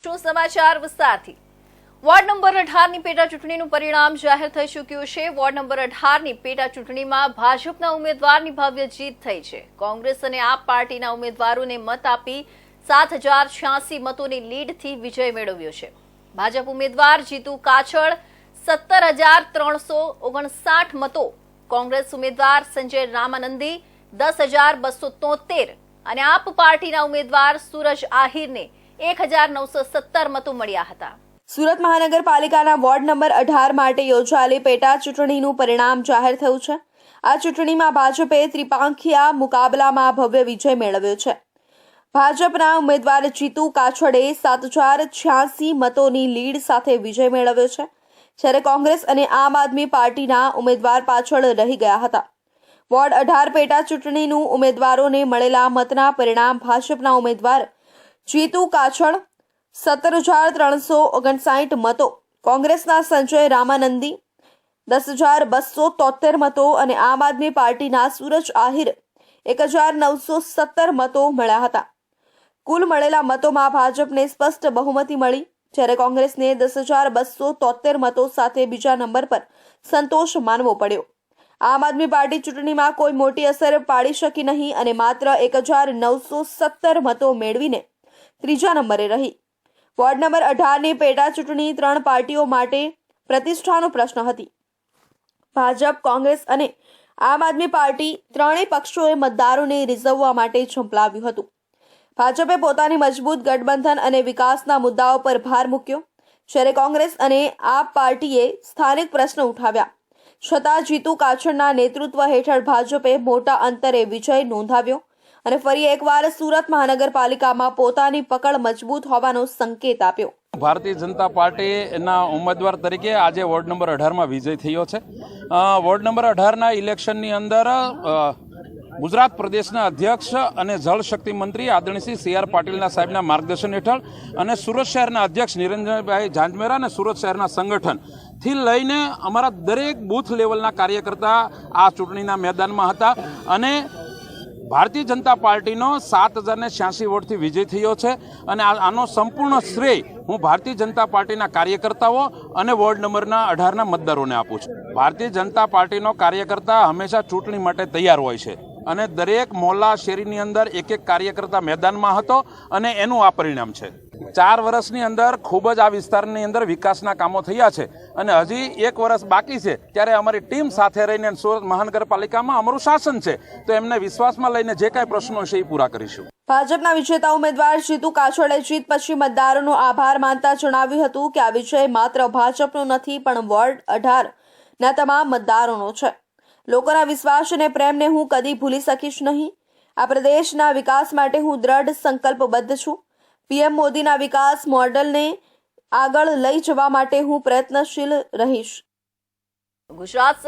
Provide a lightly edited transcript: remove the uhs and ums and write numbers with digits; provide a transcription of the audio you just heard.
શું સમાચાર વિસ્તારથી વોર્ડ નંબર 18 ની પેટા ચૂંટણીનું પરિણામ જાહેર થઈ ચૂક્યું છે। વોર્ડ નંબર 18 ની પેટા ચૂંટણીમાં ભાજપના ઉમેદવારની ભવ્ય જીત થઈ છે। કોંગ્રેસ અને આપ પાર્ટીના ઉમેદવારોને મત આપી 7086 મતોની લીડથી વિજય મેળવ્યો છે। ભાજપ ઉમેદવાર જીતુ કાછડ 17359 મતો, કોંગ્રેસ ઉમેદવાર સંજય રામાનંદી 10273 અને આપ પાર્ટીના ઉમેદવાર સૂરજ આહિરને 1917 મતો મળ્યા હતા। સુરત મહાનગરપાલિકાના વોર્ડ નંબર 18 માટે યોજાયેલી પેટા ચૂંટણીનું પરિણામ જાહેર થયું છે। આ ચૂંટણીમાં ભાજપે ત્રિપાંખીયા મુકાબલામાં ભવ્ય વિજય મેળવ્યો છે। ભાજપના ઉમેદવાર જીતુ કાછડે 7086 મતોની લીડ સાથે વિજય મેળવ્યો છે, જ્યારે કોંગ્રેસ અને આમ આદમી પાર્ટીના ઉમેદવાર પાછળ રહી ગયા હતા। વોર્ડ 18 પેટા ચૂંટણીનું ઉમેદવારોને મળેલા મતના પરિણામ ભાજપના ઉમેદવાર જીતુ કાછડ 17359 મતો, કોંગ્રેસના સંજય રામાનંદી 10273 મતો અને આમ આદમી પાર્ટીના સૂરજ આહિર 1917 મતો મળ્યા હતા। કુલ મળેલા મતોમાં ભાજપને સ્પષ્ટ બહુમતી મળી, જ્યારે કોંગ્રેસને 10273 મતો સાથે બીજા નંબર પર સંતોષ માનવો પડ્યો। આમ આદમી પાર્ટી ચૂંટણીમાં કોઈ મોટી અસર પાડી શકી નહીં અને માત્ર 1917 મતો મેળવીને ત્રીજા નંબરે રહી। વોર્ડ નંબર 18 ની પેટા ચૂંટણી 3 પાર્ટીઓ માટે પ્રતિષ્ઠાનો પ્રશ્ન હતી। ભાજપ, કોંગ્રેસ અને આમ આદમી પાર્ટી ત્રણેય પક્ષોએ મતદારોને રીઝવવા માટે ઝંપલાવ્યું હતું। ભાજપે પોતાની મજબૂત ગઠબંધન અને વિકાસના મુદ્દાઓ પર ભાર મૂક્યો, જ્યારે કોંગ્રેસ અને આપ પાર્ટીએ સ્થાનિક પ્રશ્નો ઉઠાવ્યા। છતાં જીતુ કાછડના નેતૃત્વ હેઠળ ભાજપે મોટા અંતરે વિજય નોંધાવ્યો અને ફરી એકવાર સુરત મહાનગરપાલિકામાં પોતાની પકડ મજબૂત હોવાનો સંકેત આપ્યો। ભારતીય જનતા પાર્ટીના ઉમેદવાર તરીકે આજે વોર્ડ નંબર 18માં વિજય થયો છે। વોર્ડ નંબર 18ના ઇલેક્શનની અંદર ગુજરાત પ્રદેશના અધ્યક્ષ અને જળશક્તિ મંત્રી આદરણીય શ્રી સી આર પાટીલના સાહેબના માર્ગદર્શન હેઠળ અને સુરત શહેરના અધ્યક્ષ નિરંજનભાઈ ઝાંઝમેરા અને સુરત શહેરના સંગઠનથી લઈને અમારા દરેક બૂથ લેવલના કાર્યકર્તા આ ચૂંટણીના મેદાનમાં હતા અને ભારતીય જનતા પાર્ટીનો 7086 વોટથી વિજય થયો છે અને આનો સંપૂર્ણ શ્રેય હું ભારતીય જનતા પાર્ટીના કાર્યકર્તાઓ અને વોર્ડ નંબરના 18ના મતદારોને આપું છું। ભારતીય જનતા પાર્ટીનો કાર્યકર્તા હંમેશા ચૂંટણી માટે તૈયાર હોય છે અને દરેક મોહલ્લા શેરીની અંદર એક એક કાર્યકર્તા મેદાનમાં હતો અને એનું આ પરિણામ છે। 4 વર્ષની અંદર ખૂબ જ આ વિસ્તારની અંદર વિકાસના કામો થયા છે અને હજી 1 વર્ષ બાકી છે, ત્યારે અમારી ટીમ સાથે રહીને સુરત મહાનગરપાલિકામાં અમારું શાસન છે, તો એમને વિશ્વાસમાં લઈને જે કાંઈ પ્રશ્નો છે એ પૂરા કરીશું। ભાજપના વિજેતા ઉમેદવાર જીતુ કાછડે જીત પછી મતદારોનો આભાર માનતા જણાવ્યું હતું કે આ વિજય માત્ર ભાજપનો નથી પણ વોર્ડ 18ના તમામ મતદારોનો છે। લોકોના વિશ્વાસ અને પ્રેમને હું કદી ભૂલી શકીશ નહીં। આ પ્રદેશના વિકાસ માટે હું દ્રઢ સંકલ્પબદ્ધ છું। પીએમ મોદીના વિકાસ મોડલને આગળ લઈ જવા માટે હું પ્રયત્નશીલ રહીશ। ગુજરાત